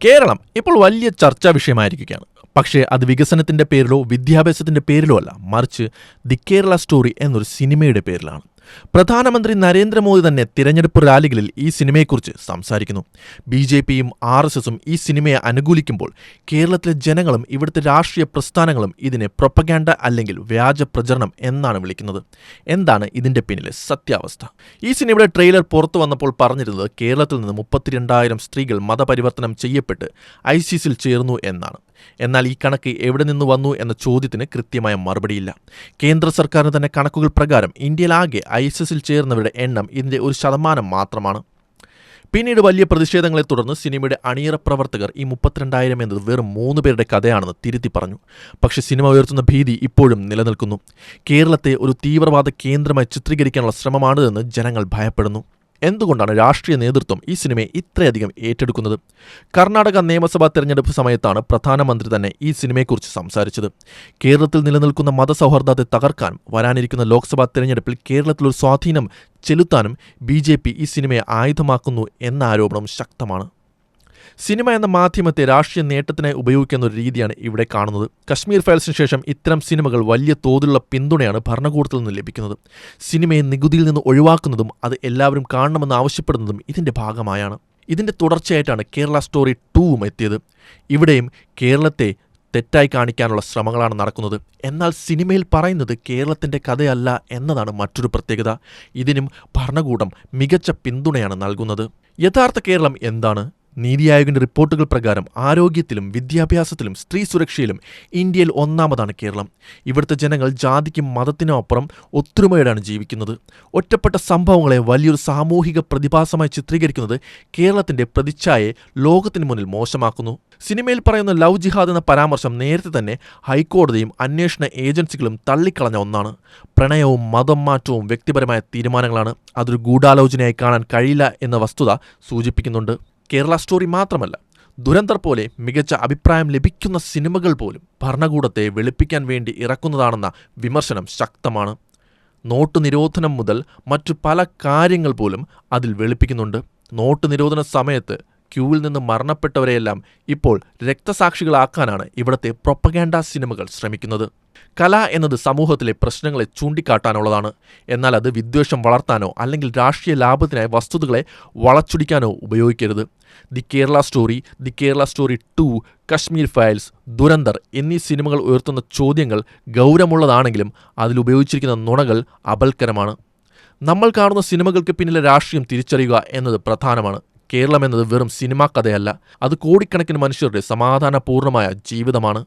കേരളം ഇപ്പോൾ വലിയ ചർച്ചാ വിഷയമായിരിക്കുകയാണ്. പക്ഷേ അത് വികസനത്തിന്റെ പേരിലോ വിദ്യാഭ്യാസത്തിന്റെ പേരിലോ അല്ല, മറിച്ച് ദി കേരള സ്റ്റോറി എന്നൊരു സിനിമയുടെ പേരിലാണ്. പ്രധാനമന്ത്രി നരേന്ദ്രമോദി തന്നെ തിരഞ്ഞെടുപ്പ് റാലികളിൽ ഈ സിനിമയെക്കുറിച്ച് സംസാരിക്കുന്നു. BJPയും RSSും ഈ സിനിമയെ അനുകൂലിക്കുമ്പോൾ കേരളത്തിലെ ജനങ്ങളും ഇവിടുത്തെ രാഷ്ട്രീയ പ്രസ്ഥാനങ്ങളും ഇതിനെ പ്രൊപ്പഗാൻഡ അല്ലെങ്കിൽ വ്യാജ പ്രചരണം എന്നാണ് വിളിക്കുന്നത്. എന്താണ് ഇതിന്റെ പിന്നിലെ സത്യാവസ്ഥ? ഈ സിനിമയുടെ ട്രെയിലർ പുറത്തു വന്നപ്പോൾ പറഞ്ഞിരുന്നത് കേരളത്തിൽ നിന്ന് 32,000 സ്ത്രീകൾ മതപരിവർത്തനം ചെയ്യപ്പെട്ട് ISISൽ ചേർന്നു എന്നാണ്. എന്നാൽ ഈ കണക്ക് എവിടെ നിന്ന് വന്നു എന്ന ചോദ്യത്തിന് കൃത്യമായ മറുപടിയില്ല. കേന്ദ്ര സർക്കാരിന് തന്നെ കണക്കുകൾ പ്രകാരം ഇന്ത്യയിലാകെ ISISൽ ചേർന്നവരുടെ എണ്ണം ഇതിന്റെ 1% മാത്രമാണ്. പിന്നീട് വലിയ പ്രതിഷേധങ്ങളെ തുടർന്ന് സിനിമയുടെ അണിയറ പ്രവർത്തകർ ഈ 32,000 എന്നത് വെറും 3 പേരുടെ കഥയാണെന്ന് തിരുത്തി പറഞ്ഞു. പക്ഷെ സിനിമ ഉയർത്തുന്ന ഭീതി ഇപ്പോഴും നിലനിൽക്കുന്നു. കേരളത്തെ ഒരു തീവ്രവാദ കേന്ദ്രമായി ചിത്രീകരിക്കാനുള്ള ശ്രമമാണിതെന്ന് ജനങ്ങൾ ഭയപ്പെടുന്നു. എന്തുകൊണ്ടാണ് രാഷ്ട്രീയ നേതൃത്വം ഈ സിനിമയെ ഇത്രയധികം ഏറ്റെടുക്കുന്നത്? കർണാടക നിയമസഭാ തെരഞ്ഞെടുപ്പ് സമയത്താണ് പ്രധാനമന്ത്രി തന്നെ ഈ സിനിമയെക്കുറിച്ച് സംസാരിച്ചത്. കേരളത്തിൽ നിലനിൽക്കുന്ന മതസൗഹാർദ്ദത്തെ തകർക്കാനും വരാനിരിക്കുന്ന ലോക്സഭാ തെരഞ്ഞെടുപ്പിൽ കേരളത്തിലൊരു സ്വാധീനം ചെലുത്താനും BJP ഈ സിനിമയെ ആയുധമാക്കുന്നു എന്ന ആരോപണം ശക്തമാണ്. സിനിമ എന്ന മാധ്യമത്തെ രാഷ്ട്രീയ നേട്ടത്തിനായി ഉപയോഗിക്കുന്ന ഒരു രീതിയാണ് ഇവിടെ കാണുന്നത്. കശ്മീർ ഫയൽസിന് ശേഷം ഇത്തരം സിനിമകൾ വലിയ തോതിലുള്ള പിന്തുണയാണ് ഭരണകൂടത്തിൽ നിന്ന് ലഭിക്കുന്നത്. സിനിമയെ നികുതിയിൽ നിന്ന് ഒഴിവാക്കുന്നതും അത് എല്ലാവരും കാണണമെന്ന് ആവശ്യപ്പെടുന്നതും ഇതിന്റെ ഭാഗമായാണ്. ഇതിന്റെ തുടർച്ചയായിട്ടാണ് കേരള സ്റ്റോറി 2 എത്തിയത്. ഇവിടെയും കേരളത്തെ തെറ്റായി കാണിക്കാനുള്ള ശ്രമങ്ങളാണ് നടക്കുന്നത്. എന്നാൽ സിനിമയിൽ പറയുന്നത് കേരളത്തിന്റെ കഥയല്ല എന്നതാണ് മറ്റൊരു പ്രത്യേകത. ഇതിനും ഭരണകൂടം മികച്ച പിന്തുണയാണ് നൽകുന്നത്. യഥാർത്ഥ കേരളം എന്താണ്? നീതി ആയോഗിന്റെ റിപ്പോർട്ടുകൾ പ്രകാരം ആരോഗ്യത്തിലും വിദ്യാഭ്യാസത്തിലും സ്ത്രീ സുരക്ഷയിലും ഇന്ത്യയിൽ ഒന്നാമതാണ് കേരളം. ഇവിടുത്തെ ജനങ്ങൾ ജാതിക്കും മതത്തിനും അപ്പുറം ഒത്തൊരുമയോടാണ് ജീവിക്കുന്നത്. ഒറ്റപ്പെട്ട സംഭവങ്ങളെ വലിയൊരു സാമൂഹിക പ്രതിഭാസമായി ചിത്രീകരിക്കുന്നത് കേരളത്തിന്റെ പ്രതിച്ഛായയെ ലോകത്തിന് മുന്നിൽ മോശമാക്കുന്നു. സിനിമയിൽ പറയുന്ന ലവ് ജിഹാദ് എന്ന പരാമർശം നേരത്തെ തന്നെ ഹൈക്കോടതിയും അന്വേഷണ ഏജൻസികളും തള്ളിക്കളഞ്ഞ ഒന്നാണ്. പ്രണയവും മതം മാറ്റവും വ്യക്തിപരമായ തീരുമാനങ്ങളാണ്. അതൊരു ഗൂഢാലോചനയായി കാണാൻ കഴിയില്ല എന്ന വസ്തുത സൂചിപ്പിക്കുന്നുണ്ട്. കേരള സ്റ്റോറി മാത്രമല്ല, ദുരന്തർ പോലെ മികച്ച അഭിപ്രായം ലഭിക്കുന്ന സിനിമകൾ പോലും ഭരണകൂടത്തെ വെളുപ്പിക്കാൻ വേണ്ടി ഇറക്കുന്നതാണെന്ന വിമർശനം ശക്തമാണ്. നോട്ട് നിരോധനം മുതൽ മറ്റു പല കാര്യങ്ങൾ പോലും അതിൽ വെളുപ്പിക്കുന്നുണ്ട്. നോട്ട് നിരോധന സമയത്ത് ക്യൂവിൽ നിന്ന് മരണപ്പെട്ടവരെയെല്ലാം ഇപ്പോൾ രക്തസാക്ഷികളാക്കാനാണ് ഇവിടുത്തെ പ്രൊപ്പഗാൻഡ സിനിമകൾ ശ്രമിക്കുന്നത്. കല എന്നത് സമൂഹത്തിലെ പ്രശ്നങ്ങളെ ചൂണ്ടിക്കാട്ടാനുള്ളതാണ്. എന്നാൽ അത് വിദ്വേഷം വളർത്താനോ അല്ലെങ്കിൽ രാഷ്ട്രീയ ലാഭത്തിനായി വസ്തുതകളെ വളച്ചൊടിക്കാനോ ഉപയോഗിക്കരുത്. The Kerala story, the Kerala story 2, Kashmir files, Dhurandhar എന്നീ സിനിമകൾ ഉയർത്തുന്ന ചോദ്യങ്ങൾ ഗൗരവമുള്ളതാണെങ്കിലും അതിലുപയോഗിച്ചിരിക്കുന്ന നുണകൾ അപൽക്കരമാണ്. നമ്മൾ കാണുന്ന സിനിമകൾക്ക് പിന്നിലെ രാഷ്ട്രീയം തിരിച്ചറിയുക എന്നത് പ്രധാനമാണ്. കേരളം എന്നത് വെറും സിനിമാ കഥയല്ല, അത് കോടിക്കണക്കിന് മനുഷ്യരുടെ സമാധാനപൂർണ്ണമായ ജീവിതമാണ്.